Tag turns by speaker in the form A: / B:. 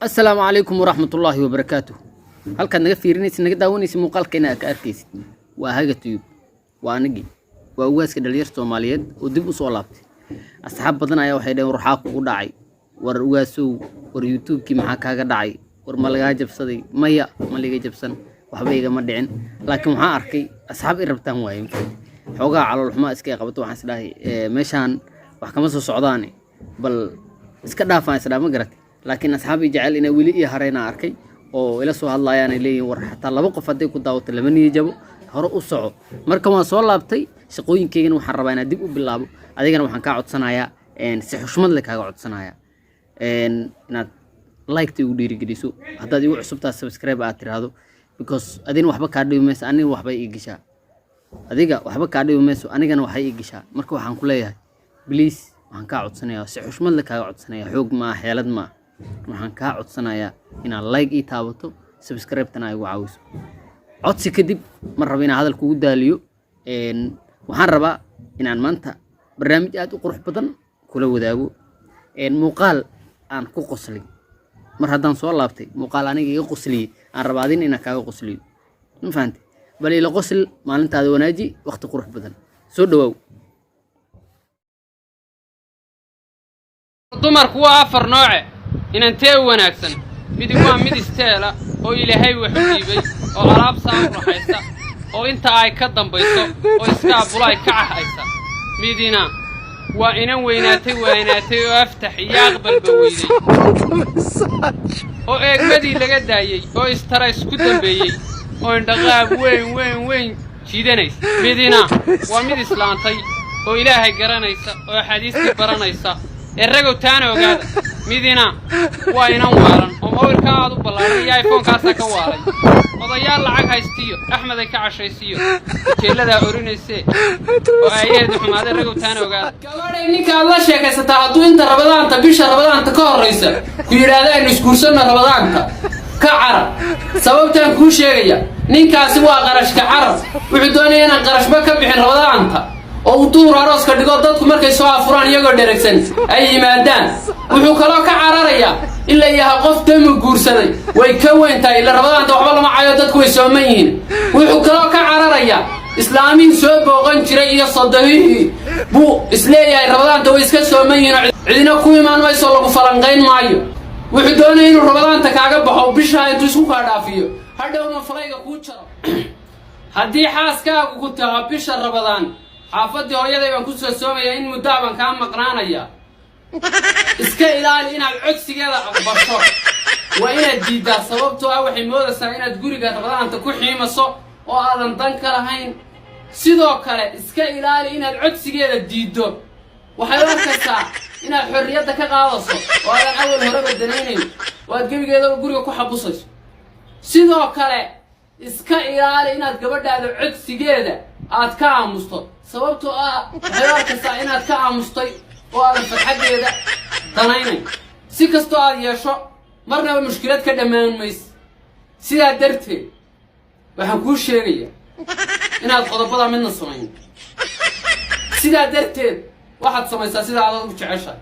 A: السلام عليكم ورحمة الله وبركاته. هل كان نغفيرنيس نغ داونيس muuqaalkeena ka arkaysid waa haga tube waa anigi waa ugaaska dhalinyarada Soomaaliyeed oo dib u soo laabtay asxaab badan ayaa waxay dhaheen ruuxa ku dhacay war ugaasow war YouTube-ki maxaa kaaga dhacay war ma laga jabsaday maya ma laga jabsan waxba iga ma dhicin laakiin waxaan arkay asxaab i rabtaan waayeen xogaa calool xumaa iska qabato waxaan isdhahay meeshaan wax kama soo socdaan bal iska dhaafaan isdhaa ma garatay laakiin asxaabi jecel inay wili iyo hareena arkay oo ila soo hadlayaan ay leeyihiin war xataa laba qof haday ku daawato lama niyajabo hore u soco marka waan soo laabtay shaqooyinkeena waxaan rabaa inaan dib u bilaabo adigana waxaan ka codsanayaa si xushmad leh kaaga codsanayaa inaad like ugu dhiirigeliso haddaad igu cusubtaa subscribe aad tiraahdo because adina waxba ka dhimayso anina waxba ii gishaa adiga waxba ka dhimayso anigana waxay ii gishaa marka waxaan ku leeyahay please waxaan ka codsanayaa si xushmad leh kaaga codsanayaa xoog ma xeelad ma waxaan ka codsanayaa inaad like ii taabato subscribe-tana igu caawiso codsi kadib mar raba inaan hadalku u daaliyo waxaan rabaa inaan maanta barnaamij aad u qurux badan kula wadaago muuqaal aan ku qoslay mar haddaan soo laabtay muuqaal aniga iga qosliyay aan rabaa adin inaan kaaga qosliyo ma fahanti bal ila qosl maalintaada wanaaji waqti qurux badan soo dhawaaw
B: dumarku waa afar nooce inantee wanaagsan mid waa mid isteela oo ilaahay wuxuu dhiibay oo alaab saan raxaysta oo inta ay ka dambayso oo iska bulay ka ahaysa midina waa inan weynaatay oo aftax iyo aqbalba weeyay oo eegmadii laga daayay oo istara isku dambeeyay oo indhaqaab weyn jiidanaysa midina waa mid islaantay oo ilaahay garanaysa oo xadiiska baranaysa errago taana ogaada midina waa inan waalan oo mobilka aad u ballaaray iyo iPhone-kaas ka waalay odayaal lacag haystiyo Axmed ay ka cashaysiyo jeelada orinayse oo ayaad xumaad errago taana ogaada gabadhay ninka la sheekaysata hadduu inta rabadaanta bisha rabadaanta ka horeysa ku yiraahdaan iskuursana rabadaanta ka carab sababtaan ku sheegaya ninkaasi waa qarashka carab wuxuu doonayaa inaan qarashba ka bixin rabadaanta oo duur arooska dhigo dadku markay soo afuraan iyagoo dheregsan ay yimaadaan wuxuu kala ka cararaya illa yahay qof demu guursaday way ka weyntahay ila rabadaanta waxba lama cayo dadku way sooman yihiin wuxuu kala ka cararaya islaamiin soo booqan jiray iyo sadahii buu isleeyahay rabadaanta way iska sooman yihiin cidina ku imaan mayso lagu falanqeyn maayo wuxuu doonayaa inuu rabadaanta kaaga baxo bisha intuu isku ka dhaafiyo hadhowna falayga ku jaro haddii xaaskaagu ku tahay bisha rabadaan xaafadii hooyaday baan ku soo soomaya in muddo baan ka maqnaanaya iska ilaali inaad codsigeeda aqbasho waa inaad diidaa sababtoo ah waxay moodaysaa inaad guriga rabadaanta ku xiimaso oo aadan dan ka lahayn sidoo kale iska ilaali inaad codsigeeda diido waxay arkaysaa inaad xorriyadda ka qaadaso oo aadan awal horeba danaynayn oo aad gebigeeda guriga ku xabusayso sidoo kale iska ilaali inaad gabadhaada codsigeeda aad ka aamusto sababtoo ah waxay arkaysaa inaad ka aamustay oo aadan farxadeeda danaynayn si kastoo aad yeesho marnaba mushkilad ka dhammaan mayso sidaa darteed waxaan kuu sheegayaa inaad qodobada midna samayn sidaa darteed waxaad samaysaa sida aad u jeceshahay